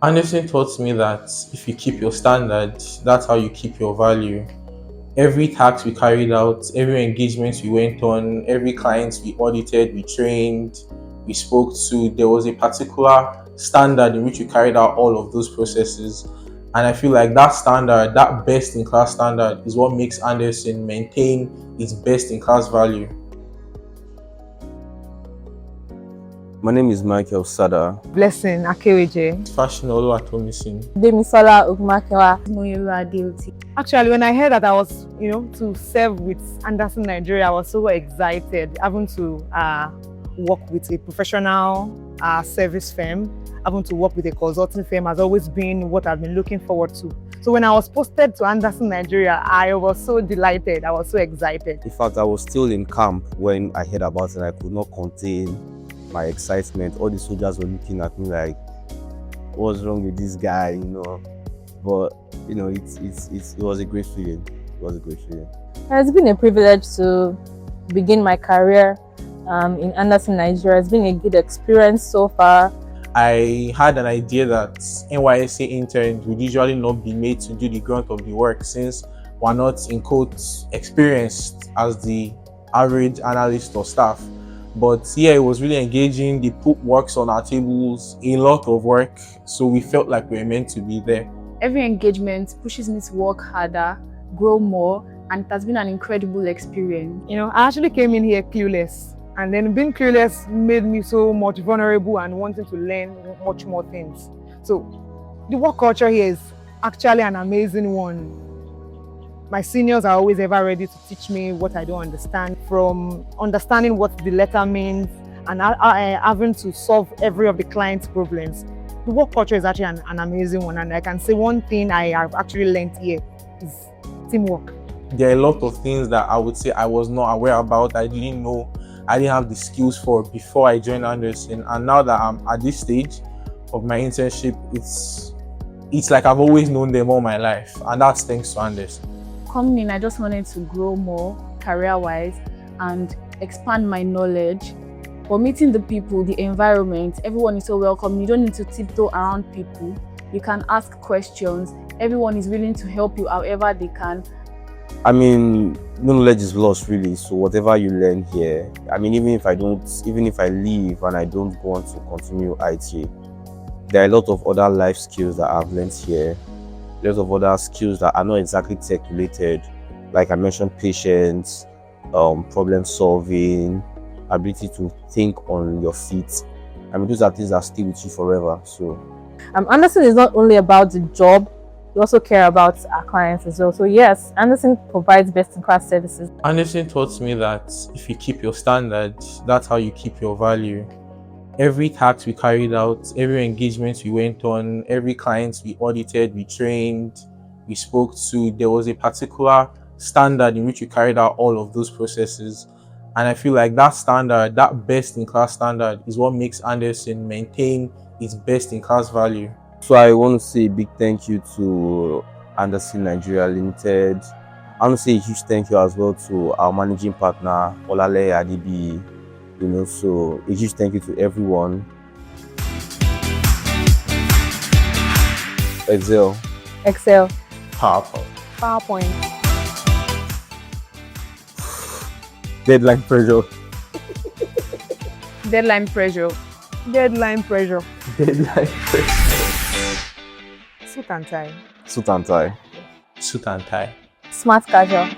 Andersen taught me that if you keep your standard, that's how you keep your value. Every task we carried out, every engagement we went on, every client we audited, we trained, we spoke to, there was a particular standard in which we carried out all of those processes. And I feel like that standard, that best in class standard, is what makes Andersen maintain its best in class value. My name is Michael Sada. Blessing Akeweje. Fashion Oluwatomisin. Demisola Ogmakewa. Moyola Adeoti. Actually, when I heard that I was, to serve with Andersen Nigeria, I was so excited having to work with a professional service firm, having to work with a consulting firm has always been what I've been looking forward to. So when I was posted to Andersen Nigeria, I was so delighted. I was so excited. In fact, I was still in camp when I heard about it and I could not contain my excitement. All the soldiers were looking at me like, what's wrong with this guy, But it was a great feeling. It was a great feeling. It's been a privilege to begin my career in Andersen Nigeria. It's been a good experience so far. I had an idea that NYSC interns would usually not be made to do the grunt of the work since we're not, in quotes, experienced as the average analyst or staff. But yeah, it was really engaging. They put works on our tables, a lot of work. So we felt like we were meant to be there. Every engagement pushes me to work harder, grow more, and it has been an incredible experience. I actually came in here clueless. And then being clueless made me so much vulnerable and wanting to learn much more things. So the work culture here is actually an amazing one. My seniors are always ever ready to teach me what I don't understand, from understanding what the letter means and having to solve every of the client's problems. The work culture is actually an amazing one, and I can say one thing I have actually learned here is teamwork. There are a lot of things that I would say I was not aware about, I didn't know, I didn't have the skills for before I joined Andersen. And now that I'm at this stage of my internship, it's like I've always known them all my life, and that's thanks to Andersen. Coming in, I just wanted to grow more career-wise and expand my knowledge. But meeting the people, the environment, everyone is so welcome. You don't need to tiptoe around people. You can ask questions. Everyone is willing to help you however they can. No knowledge is lost really. So whatever you learn here, even if I leave and I don't go on to continue IT, there are a lot of other life skills that I've learned here. Lots of other skills that are not exactly tech related, like I mentioned, patience, problem solving, ability to think on your feet. Those are things that stay with you forever. So Andersen is not only about the job, we also care about our clients as well. So yes, Andersen provides best-in-class services. Andersen taught me that if you keep your standard, that's how you keep your value. Every task we carried out, every engagement we went on, every client we audited, we trained, we spoke to, there was a particular standard in which we carried out all of those processes. And I feel like that standard, that best in class standard, is what makes Andersen maintain its best in class value. So I want to say a big thank you to Andersen Nigeria Limited. I want to say a huge thank you as well to our managing partner, Olale Adibi. So a huge thank you to everyone. Excel. PowerPoint. Deadline pressure. Deadline pressure. Suit and tie. Suit and tie. Suit and tie. Smart casual.